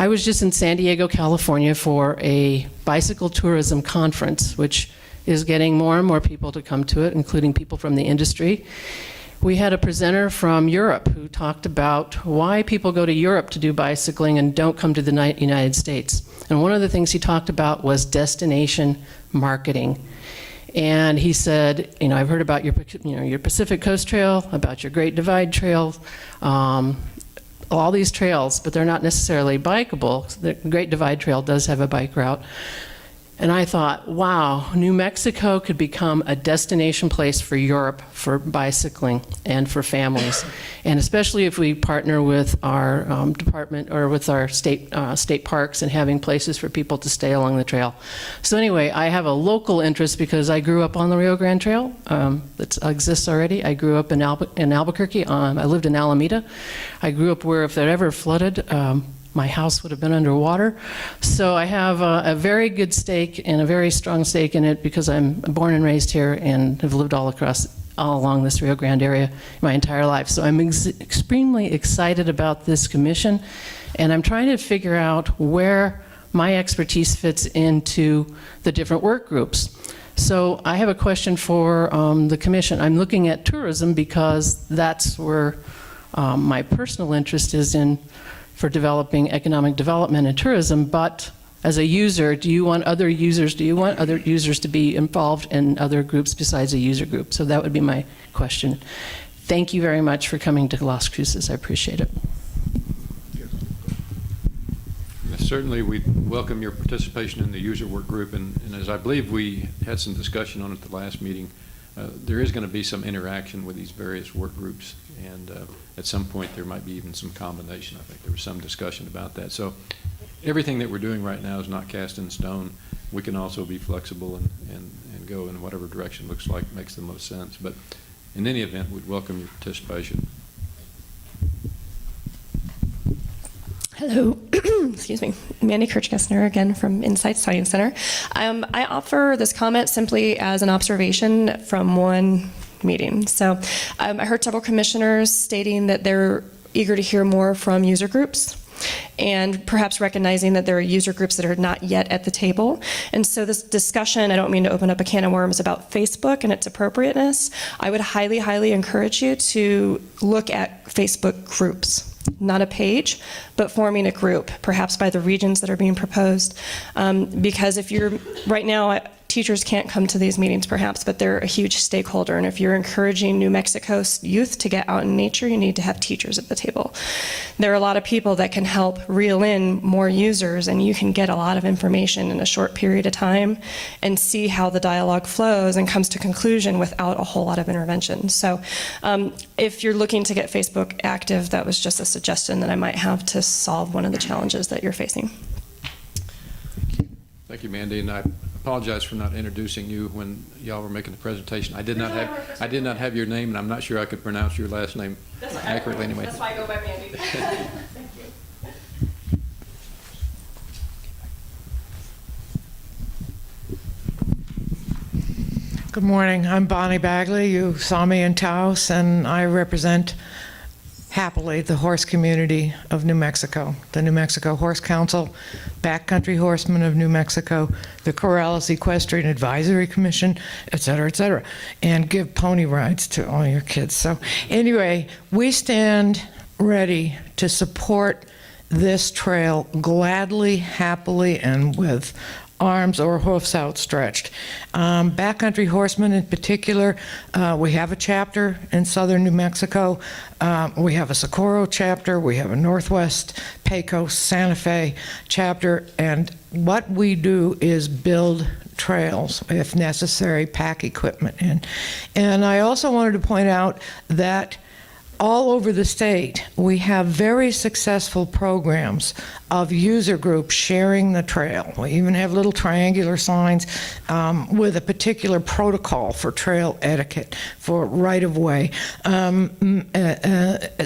I was just in San Diego, California for a bicycle tourism conference, which is getting more and more people to come to it, including people from the industry. We had a presenter from Europe who talked about why people go to Europe to do bicycling and don't come to the United States. And one of the things he talked about was destination marketing. And he said, you know, I've heard about your Pacific Coast Trail, about your Great Divide Trail, all these trails, but they're not necessarily bikeable. The Great Divide Trail does have a bike route. And I thought, wow, New Mexico could become a destination place for Europe for bicycling and for families. And especially if we partner with our department or with our state parks and having places for people to stay along the trail. So anyway, I have a local interest because I grew up on the Rio Grande Trail that exists already. I grew up in Albuquerque. I lived in Alameda. I grew up where if it ever flooded, my house would have been underwater. So I have a very good stake and a very strong stake in it because I'm born and raised here and have lived all along this Rio Grande area my entire life. So I'm extremely excited about this commission, and I'm trying to figure out where my expertise fits into the different work groups. So I have a question for the commission. I'm looking at tourism because that's where my personal interest is in for developing economic development and tourism, but as a user, do you want other users to be involved in other groups besides a user group? So that would be my question. Thank you very much for coming to Las Cruces. I appreciate it. Certainly, we welcome your participation in the user work group, and as I believe we had some discussion on at the last meeting, there is going to be some interaction with these various work groups, and at some point there might be even some combination. I think there was some discussion about that. So everything that we're doing right now is not cast in stone. We can also be flexible and go in whatever direction looks like makes the most sense. But in any event, we'd welcome your participation. Hello, excuse me, Mandy Kirchgessner again from Insight Science Center. I offer this comment simply as an observation from one meeting. So I heard several commissioners stating that they're eager to hear more from user groups, and perhaps recognizing that there are user groups that are not yet at the table. And so this discussion, I don't mean to open up a can of worms about Facebook and its appropriateness. I would highly, highly encourage you to look at Facebook groups. Not a page, but forming a group, perhaps by the regions that are being proposed. Because if you're, right now, teachers can't come to these meetings perhaps, but they're a huge stakeholder. And if you're encouraging New Mexico's youth to get out in nature, you need to have teachers at the table. There are a lot of people that can help reel in more users, and you can get a lot of information in a short period of time and see how the dialogue flows and comes to conclusion without a whole lot of intervention. So if you're looking to get Facebook active, that was just a suggestion that I might have to solve one of the challenges that you're facing. Thank you, Mandy, and I apologize for not introducing you when y'all were making the presentation. I did not have your name, and I'm not sure I could pronounce your last name accurately anyway. That's why I go by Mandy. Thank you. Good morning. I'm Bonnie Bagley. You saw me in Taos, and I represent happily the horse community of New Mexico, the New Mexico Horse Council, Backcountry Horsemen of New Mexico, the Corrales Equestrian Advisory Commission, et cetera, and give pony rides to all your kids. So anyway, we stand ready to support this trail gladly, happily, and with arms or hoofs outstretched. Backcountry Horsemen in particular, we have a chapter in southern New Mexico. We have a Socorro chapter. We have a Northwest, Pecos, Santa Fe chapter. And what we do is build trails, if necessary, pack equipment in. And I also wanted to point out that all over the state, we have very successful programs of user groups sharing the trail. We even have little triangular signs with a particular protocol for trail etiquette, for right-of-way.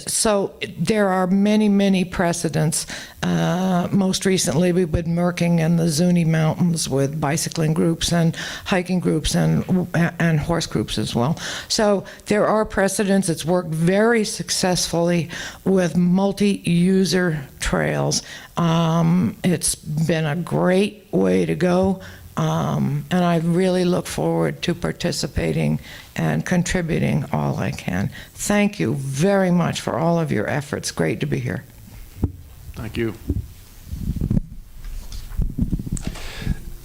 So there are many, many precedents Most recently, we've been working in the Zuni Mountains with bicycling groups and hiking groups and horse groups as well. So there are precedents. It's worked very successfully with multi-user trails. It's been a great way to go. And I really look forward to participating and contributing all I can. Thank you very much for all of your efforts. Great to be here. Thank you.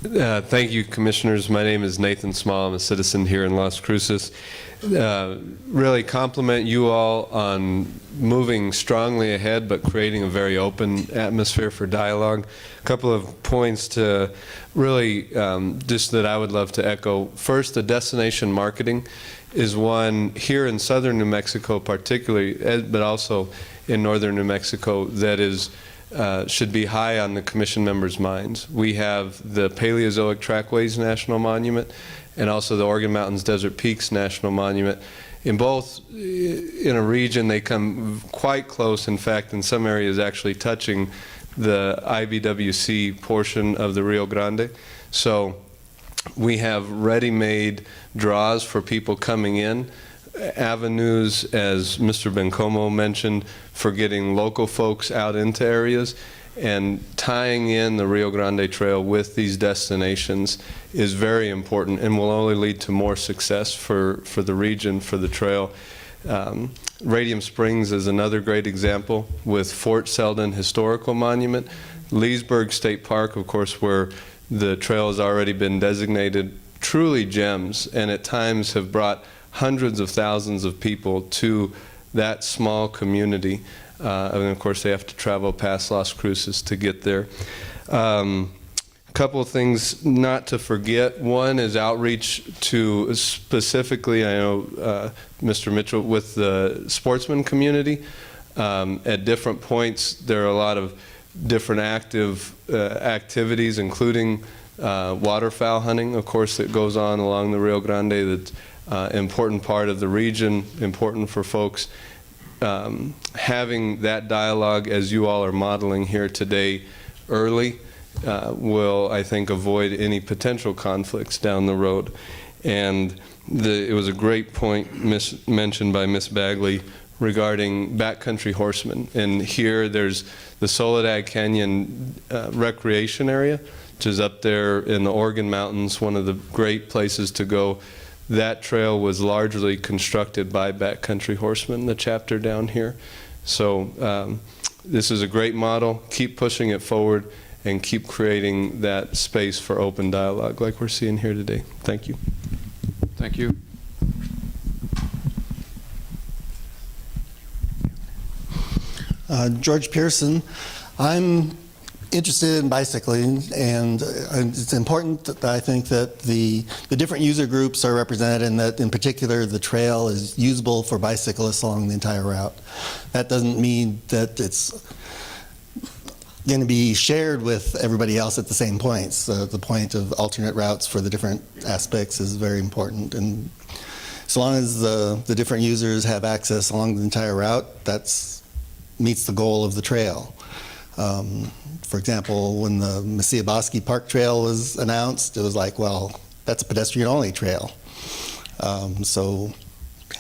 Thank you, Commissioners. My name is Nathan Small. I'm a citizen here in Las Cruces. Really compliment you all on moving strongly ahead, but creating a very open atmosphere for dialogue. A couple of points to really just that I would love to echo. First, the destination marketing is one here in southern New Mexico particularly, but also in northern New Mexico, that is should be high on the commission members' minds. We have the Paleozoic Trackways National Monument and also the Organ Mountains Desert Peaks National Monument. In both, in a region, they come quite close, in fact, in some areas actually touching the IBWC portion of the Rio Grande. So we have ready-made draws for people coming in, avenues, as Mr. Bencomo mentioned, for getting local folks out into areas, and tying in the Rio Grande Trail with these destinations is very important and will only lead to more success for the region, for the trail. Radium Springs is another great example with Fort Selden Historical Monument. Leesburg State Park, of course, where the trail has already been designated, truly gems, and at times have brought hundreds of thousands of people to that small community. And of course, they have to travel past Las Cruces to get there. Couple of things not to forget. One is outreach to specifically, I know Mr. Mitchell, with the sportsman community. At different points, there are a lot of different active activities, including waterfowl hunting, of course, that goes on along the Rio Grande. That's important part of the region, important for folks. Having that dialogue, as you all are modeling here today, early, will, I think, avoid any potential conflicts down the road. And it was a great point mentioned by Ms. Bagley regarding backcountry horsemen. And here there's the Soledad Canyon recreation area, which is up there in the Organ Mountains, one of the great places to go. That trail was largely constructed by backcountry horsemen, the chapter down here. So this is a great model. Keep pushing it forward and keep creating that space for open dialogue like we're seeing here today. Thank you. Thank you. George Pearson. I'm interested in bicycling, and it's important that I think that the different user groups are represented, and that in particular the trail is usable for bicyclists along the entire route. That doesn't mean that it's going to be shared with everybody else at the same points. The point of alternate routes for the different aspects is very important, and so long as the different users have access along the entire route, that meets the goal of the trail. For example, when the Mesilla Park Trail was announced, it was like, well, that's a pedestrian-only trail. So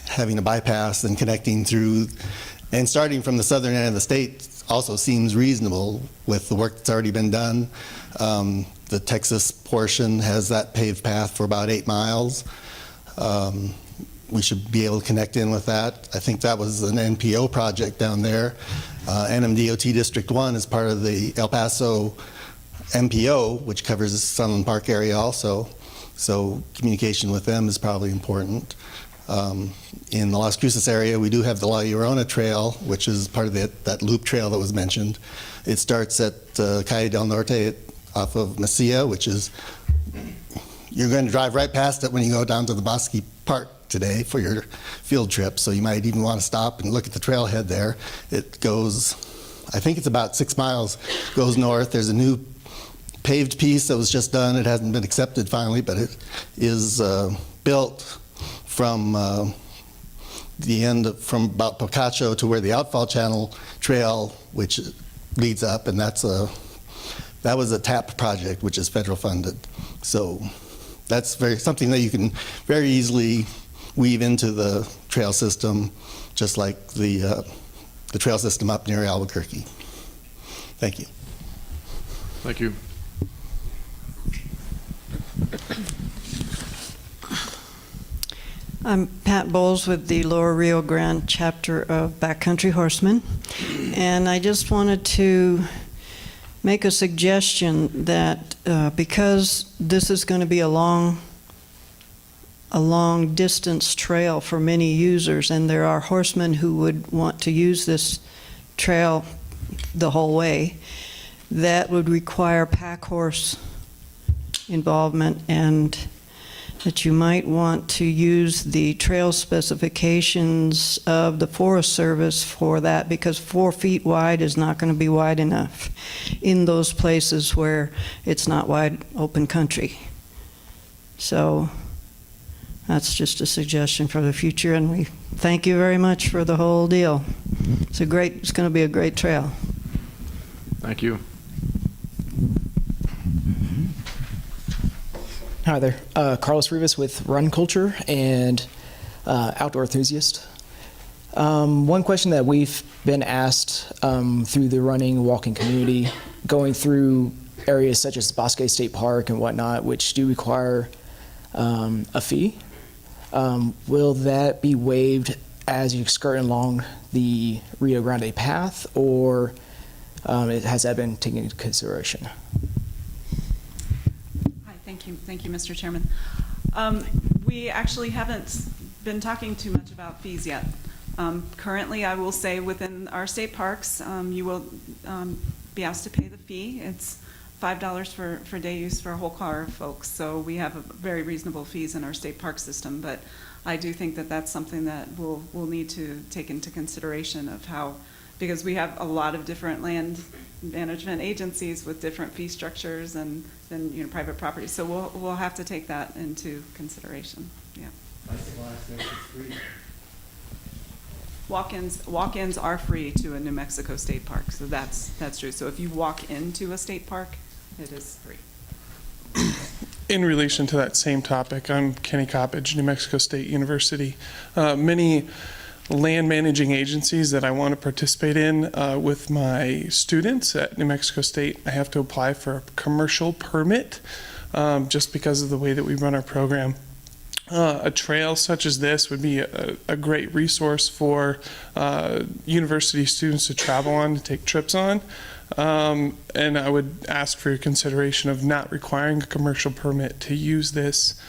having a bypass and connecting through, and starting from the southern end of the state also seems reasonable with the work that's already been done. The Texas portion has that paved path for about 8 miles. We should be able to connect in with that. I think that was an NPO project down there. NMDOT District 1 is part of the El Paso MPO, which covers the Sunland Park area also. So communication with them is probably important. In the Las Cruces area, we do have the La Llorona Trail, which is part of that loop trail that was mentioned. It starts at Calle del Norte off of Mesilla, which is, you're going to drive right past it when you go down to the Bosque Park today for your field trip, so you might even want to stop and look at the trailhead there. It goes, I think it's about 6 miles, goes north. There's a new paved piece that was just done. It hasn't been accepted finally, but it is built from the end from about Picacho to where the Outfall Channel Trail, which leads up, and that was a TAP project, which is federal funded. So that's something that you can very easily weave into the trail system, just like the trail system up near Albuquerque. Thank you. Thank you. I'm Pat Bowles with the Lower Rio Grande chapter of Backcountry Horsemen, and I just wanted to make a suggestion that because this is going to be a long distance trail for many users, and there are horsemen who would want to use this trail the whole way, that would require pack horse involvement, and that you might want to use the trail specifications of the Forest Service for that, because 4 feet wide is not going to be wide enough in those places where it's not wide open country. So that's just a suggestion for the future, and we thank you very much for the whole deal. It's going to be a great trail. Thank you. Hi there, Carlos Rivas with Run Culture and Outdoor Enthusiast. One question that we've been asked through the running, walking community, going through areas such as Bosque State Park and whatnot, which do require a fee, will that be waived as you skirt along the Rio Grande path, or has that been taken into consideration? Thank you, Mr. Chairman. We actually haven't been talking too much about fees yet. Currently, I will say within our state parks, you will be asked to pay the fee. It's $5 for day use for a whole car of folks. So we have very reasonable fees in our state park system. But I do think that that's something that we'll need to take into consideration of how, because we have a lot of different land management agencies with different fee structures and then private property. So we'll have to take that into consideration. Yeah. Walk-ins are free to a New Mexico state park, so that's true. So if you walk into a state park, it is free. In relation to that same topic, I'm Kenny Coppage, New Mexico State University. Many land managing agencies that I want to participate in with my students at New Mexico State, I have to apply for a commercial permit just because of the way that we run our program. A trail such as this would be a great resource for university students to travel on, to take trips on. And I would ask for your consideration of not requiring a commercial permit to use this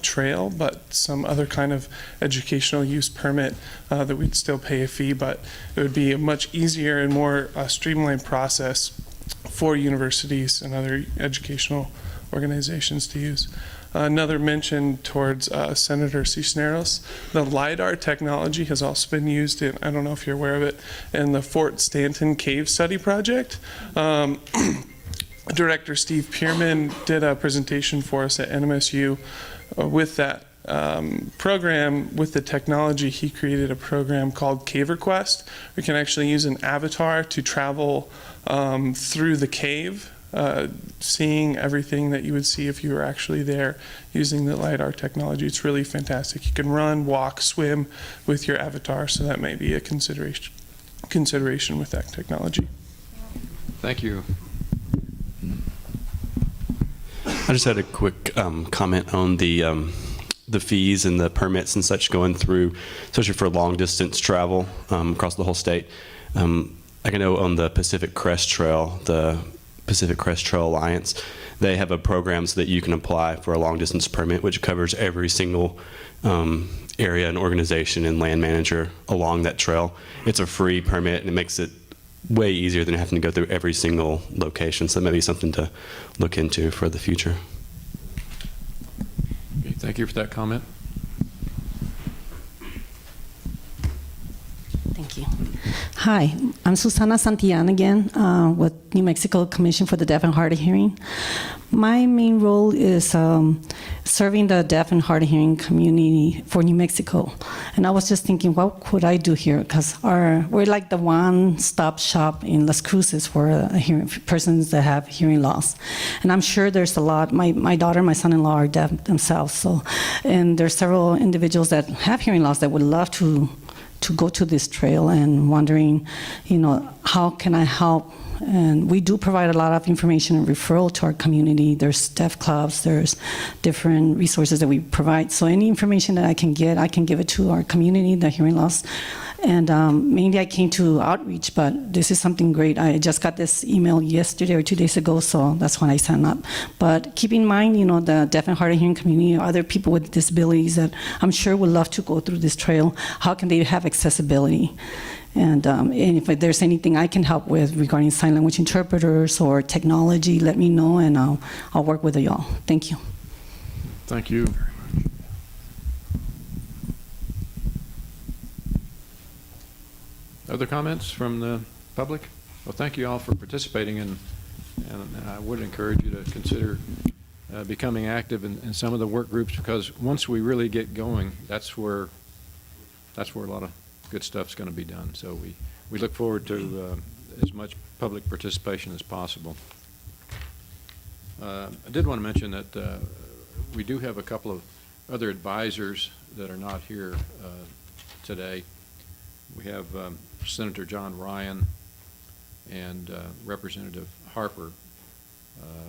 trail, but some other kind of educational use permit that we'd still pay a fee, but it would be a much easier and more streamlined process for universities and other educational organizations to use. Another mention towards Senator Cisneros, the LiDAR technology has also been used in, I don't know if you're aware of it, in the Fort Stanton Cave Study Project. Director Steve Pierman did a presentation for us at NMSU with that program. With the technology, he created a program called Caver Quest. We can actually use an avatar to travel through the cave, seeing everything that you would see if you were actually there using the LiDAR technology. It's really fantastic. You can run, walk, swim with your avatar, so that may be a consideration with that technology. Thank you. I just had a quick comment on the fees and the permits and such going through, especially for long distance travel across the whole state. I can know on the Pacific Crest Trail, the Pacific Crest Trail Alliance, they have a program so that you can apply for a long distance permit, which covers every single area and organization and land manager along that trail. It's a free permit, and it makes it way easier than having to go through every single location. So that may be something to look into for the future. Okay, thank you for that comment. Thank you. Hi, I'm Susana Santillan again with New Mexico Commission for the Deaf and Hard of Hearing. My main role is serving the deaf and hard of hearing community for New Mexico. And I was just thinking, what could I do here? Because we're like the one-stop shop in Las Cruces for persons that have hearing loss. And I'm sure there's a lot. My daughter and my son-in-law are deaf themselves. And there's several individuals that have hearing loss that would love to go to this trail and wondering, how can I help? And we do provide a lot of information and referral to our community. There's deaf clubs, there's different resources that we provide. So any information that I can get, I can give it to our community, the hearing loss. And mainly I came to outreach, but this is something great. I just got this email yesterday or 2 days ago, so that's when I signed up. But keep in mind, the deaf and hard of hearing community, other people with disabilities that I'm sure would love to go through this trail. How can they have accessibility? And if there's anything I can help with regarding sign language interpreters or technology, let me know, and I'll work with y'all. Thank you. Thank you. Other comments from the public? Well, thank you all for participating, and I would encourage you to consider becoming active in some of the work groups, because once we really get going, that's where a lot of good stuff's going to be done. So we look forward to as much public participation as possible. I did want to mention that we do have a couple of other advisors that are not here today. We have Senator John Ryan and Representative Harper